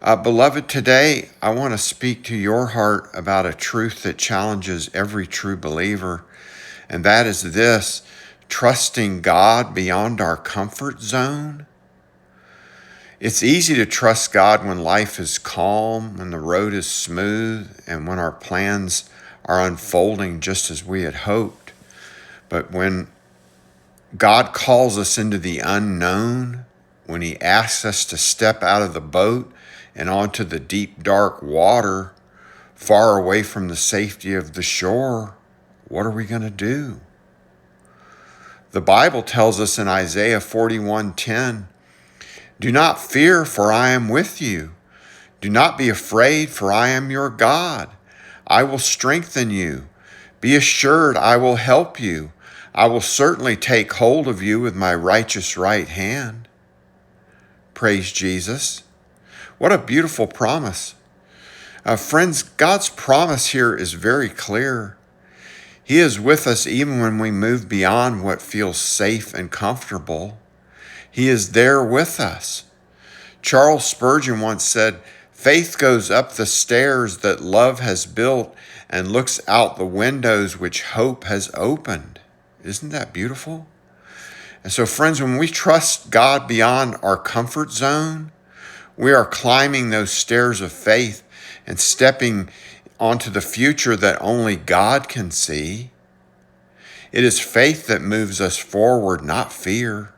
Beloved, today I want to speak to your heart about a truth that challenges every true believer, and that is this: trusting God beyond our comfort zone. It's easy to trust God when life is calm, when the road is smooth, and when our plans are unfolding just as we had hoped. But when God calls us into the unknown, when He asks us to step out of the boat and onto the deep, dark water, far away from the safety of the shore, what are we going to do? The Bible tells us in Isaiah 41:10, "Do not fear, for I am with you. Do not be afraid, for I am your God. I will strengthen you. Be assured I will help you. I will certainly take hold of you with my righteous right hand." Praise Jesus. What a beautiful promise. Friends, God's promise here is very clear. He is with us even when we move beyond what feels safe and comfortable. He is there with us. Charles Spurgeon once said, "Faith goes up the stairs that love has built and looks out the windows which hope has opened." Isn't that beautiful? And so, friends, when we trust God beyond our comfort zone, we are climbing those stairs of faith and stepping onto the future that only God can see. It is faith that moves us forward, not fear.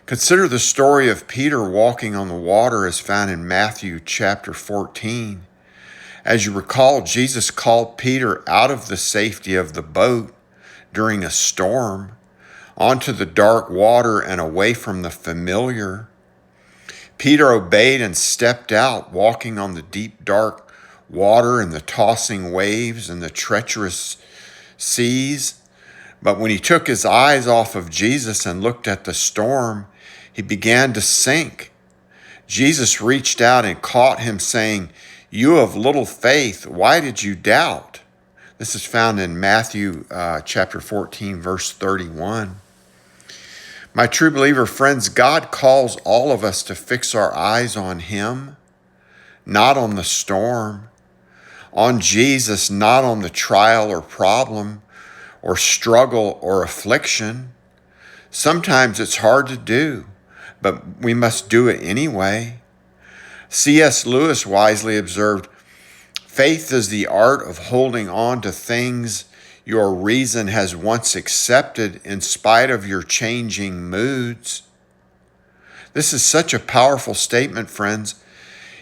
Consider the story of Peter walking on the water as found in Matthew chapter 14. As you recall, Jesus called Peter out of the safety of the boat during a storm onto the dark water and away from the familiar. Peter obeyed and stepped out, walking on the deep, dark water and the tossing waves and the treacherous seas. But when he took his eyes off of Jesus and looked at the storm, he began to sink. Jesus reached out and caught him, saying, "You of little faith, why did you doubt?" This is found in Matthew chapter 14, verse 31. My true believer friends, God calls all of us to fix our eyes on Him, not on the storm, on Jesus, not on the trial or problem or struggle or affliction. Sometimes it's hard to do, but we must do it anyway. C.S. Lewis wisely observed, "Faith is the art of holding on to things your reason has once accepted in spite of your changing moods." This is such a powerful statement, friends.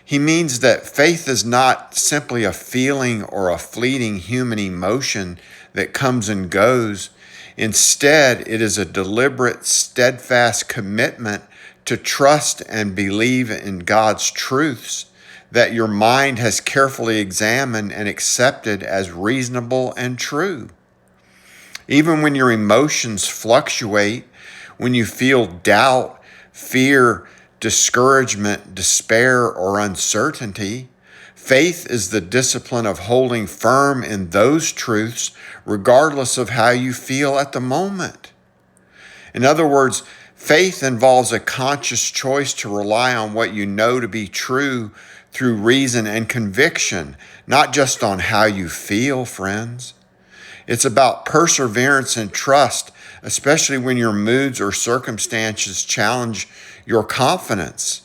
He means that faith is not simply a feeling or a fleeting human emotion that comes and goes. Instead, it is a deliberate, steadfast commitment to trust and believe in God's truths that your mind has carefully examined and accepted as reasonable and true. Even when your emotions fluctuate, when you feel doubt, fear, discouragement, despair, or uncertainty, faith is the discipline of holding firm in those truths regardless of how you feel at the moment. In other words, faith involves a conscious choice to rely on what you know to be true through reason and conviction, not just on how you feel, friends. It's about perseverance and trust, especially when your moods or circumstances challenge your confidence.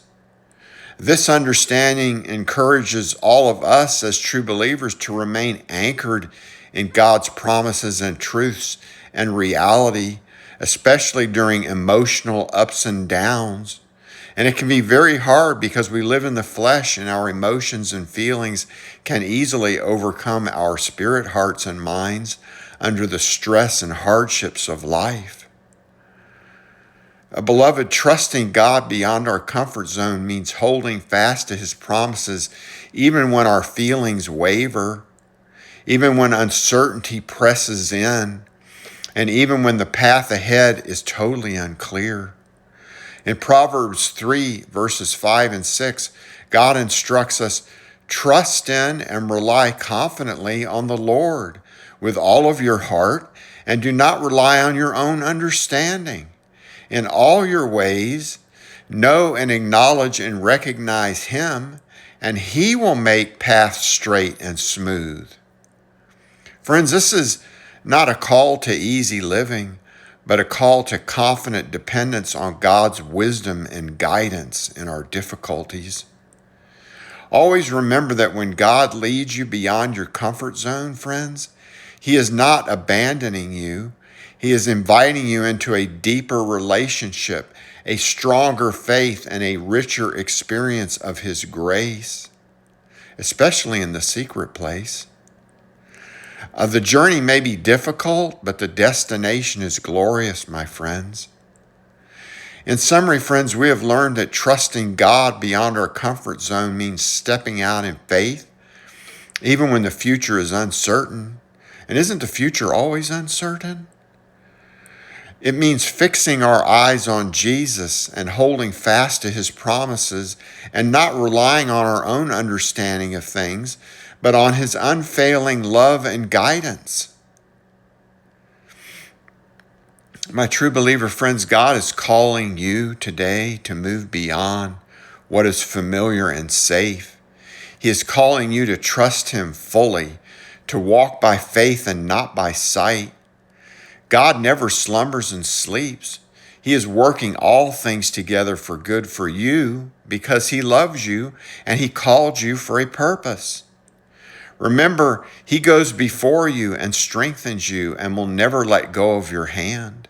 This understanding encourages all of us as true believers to remain anchored in God's promises and truths and reality, especially during emotional ups and downs. And it can be very hard because we live in the flesh and our emotions and feelings can easily overcome our spirit, hearts, and minds under the stress and hardships of life. Beloved, trusting God beyond our comfort zone means holding fast to His promises even when our feelings waver, even when uncertainty presses in, and even when the path ahead is totally unclear. In Proverbs 3, verses 5 and 6, God instructs us, "Trust in and rely confidently on the Lord with all of your heart, and do not rely on your own understanding. In all your ways, Know and acknowledge and recognize Him, and He will make paths straight and smooth. Friends, this is not a call to easy living, but a call to confident dependence on God's wisdom and guidance in our difficulties. Always remember that when God leads you beyond your comfort zone, friends, He is not abandoning you. He is inviting you into a deeper relationship, a stronger faith, and a richer experience of His grace, especially in the secret place. The journey may be difficult, but the destination is glorious, my friends. In summary, friends, we have learned that trusting God beyond our comfort zone means stepping out in faith, even when the future is uncertain. And isn't the future always uncertain? It means fixing our eyes on Jesus and holding fast to His promises and not relying on our own understanding of things, but on His unfailing love and guidance. My true believer friends, God is calling you today to move beyond what is familiar and safe. He is calling you to trust Him fully, to walk by faith and not by sight. God never slumbers and sleeps. He is working all things together for good for you because He loves you and He called you for a purpose. Remember, He goes before you and strengthens you and will never let go of your hand.